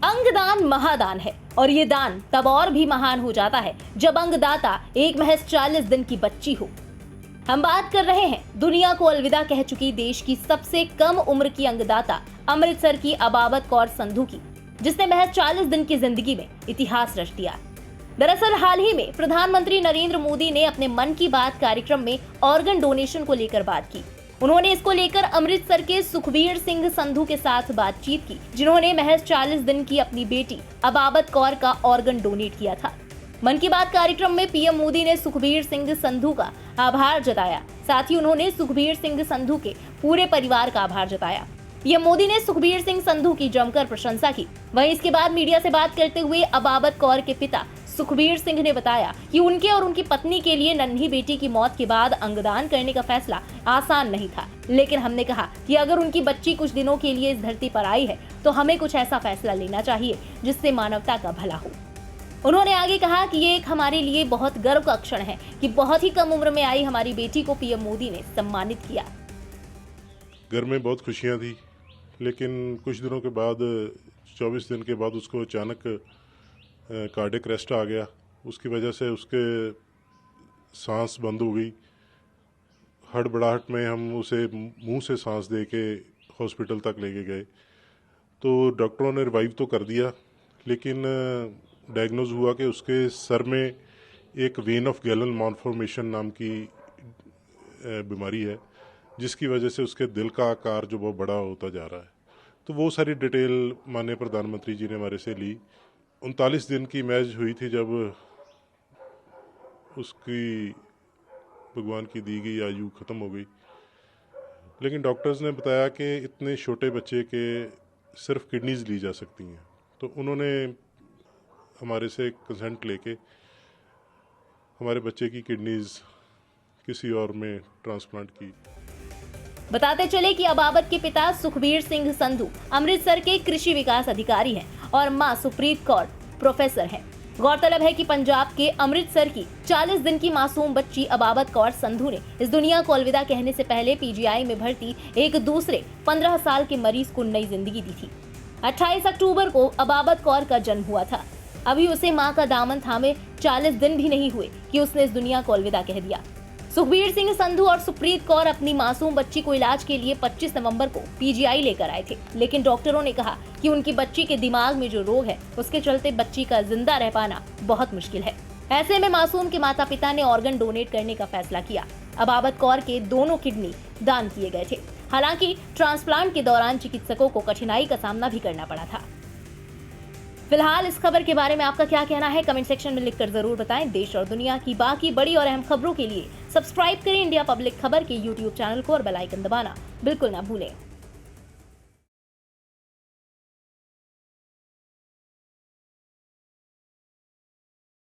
अंगदान महादान है और ये दान तब और भी महान हो जाता है जब अंगदाता एक महज 40 दिन की बच्ची हो। हम बात कर रहे हैं दुनिया को अलविदा कह चुकी देश की सबसे कम उम्र की अंगदाता अमृतसर की अबाबत कौर संधू की, जिसने महज 40 दिन की जिंदगी में इतिहास रच दिया। दरअसल हाल ही में प्रधानमंत्री नरेंद्र मोदी ने अपने मन की बात कार्यक्रम में ऑर्गन डोनेशन को लेकर बात की। उन्होंने इसको लेकर अमृतसर के सुखबीर सिंह संधू के साथ बातचीत की, जिन्होंने महज 40 दिन की अपनी बेटी अबाबत कौर का ऑर्गन डोनेट किया था। मन की बात कार्यक्रम में पीएम मोदी ने सुखबीर सिंह संधू का आभार जताया। साथ ही उन्होंने सुखबीर सिंह संधू के पूरे परिवार का आभार जताया। पीएम मोदी ने सुखबीर सिंह संधू की जमकर प्रशंसा की। वहीं इसके बाद मीडिया से बात करते हुए अबाबत कौर के पिता सुखबीर सिंह ने बताया कि उनके और उनकी पत्नी के लिए नन्ही बेटी की मौत के बाद अंगदान करने का फैसला आसान नहीं था, लेकिन हमने कहा कि अगर उनकी बच्ची कुछ दिनों के लिए इस धरती पर आई है तो हमें कुछ ऐसा फैसला लेना चाहिए जिससे मानवता का भला हो। उन्होंने आगे कहा कि ये एक हमारे लिए बहुत गर्व का क्षण है कि बहुत ही कम उम्र में आई हमारी बेटी को पीएम मोदी ने सम्मानित किया। घर में बहुत खुशियां थी, लेकिन कुछ दिनों के बाद 24 दिन के बाद उसको अचानक कार्डियक अरेस्ट आ गया। उसकी वजह से उसके सांस बंद हो गई। हड़बड़ाहट में हम उसे मुंह से सांस दे के हॉस्पिटल तक लेके गए तो डॉक्टरों ने रिवाइव तो कर दिया, लेकिन डायग्नोज हुआ कि उसके सर में एक वेन ऑफ गैलन मालफॉर्मेशन नाम की बीमारी है, जिसकी वजह से उसके दिल का आकार जो बहुत बड़ा होता जा रहा है। तो वो सारी डिटेल माननीय प्रधानमंत्री जी ने हमारे से ली। 39 दिन की मैच हुई थी जब उसकी भगवान की दी गई आयु ख़त्म हो गई, लेकिन डॉक्टर्स ने बताया कि इतने छोटे बच्चे के सिर्फ किडनीज ली जा सकती हैं। तो उन्होंने हमारे से कंसेंट लेके हमारे बच्चे की किडनीज किसी और में ट्रांसप्लांट की। बताते चले कि अबाबत के पिता सुखबीर सिंह संधू अमृतसर के कृषि विकास अधिकारी हैं और मां सुप्रीत कौर प्रोफेसर हैं। गौरतलब है कि पंजाब के अमृतसर की 40 दिन की मासूम बच्ची अबाबत कौर संधू ने इस दुनिया को अलविदा कहने से पहले पीजीआई में भर्ती एक दूसरे 15 साल के मरीज को नई जिंदगी दी थी। 28 अक्टूबर को अबाबत कौर का जन्म हुआ था। अभी उसे मां का दामन थामे 40 दिन भी नहीं हुए कि उसने इस दुनिया को अलविदा कह दिया। सुखबीर सिंह संधू और सुप्रीत कौर अपनी मासूम बच्ची को इलाज के लिए 25 नवंबर को पीजीआई लेकर आए थे, लेकिन डॉक्टरों ने कहा कि उनकी बच्ची के दिमाग में जो रोग है उसके चलते बच्ची का जिंदा रह पाना बहुत मुश्किल है। ऐसे में मासूम के माता पिता ने ऑर्गन डोनेट करने का फैसला किया। अबाबत कौर के दोनों किडनी दान किए गए थे। हालांकि ट्रांसप्लांट के दौरान चिकित्सकों को कठिनाई का सामना भी करना पड़ा था। फिलहाल इस खबर के बारे में आपका क्या कहना है, कमेंट सेक्शन में लिखकर जरूर बताएं। देश और दुनिया की बाकी बड़ी और अहम खबरों के लिए सब्सक्राइब करें इंडिया पब्लिक खबर के यूट्यूब चैनल को और बेल आइकन दबाना बिल्कुल ना भूलें।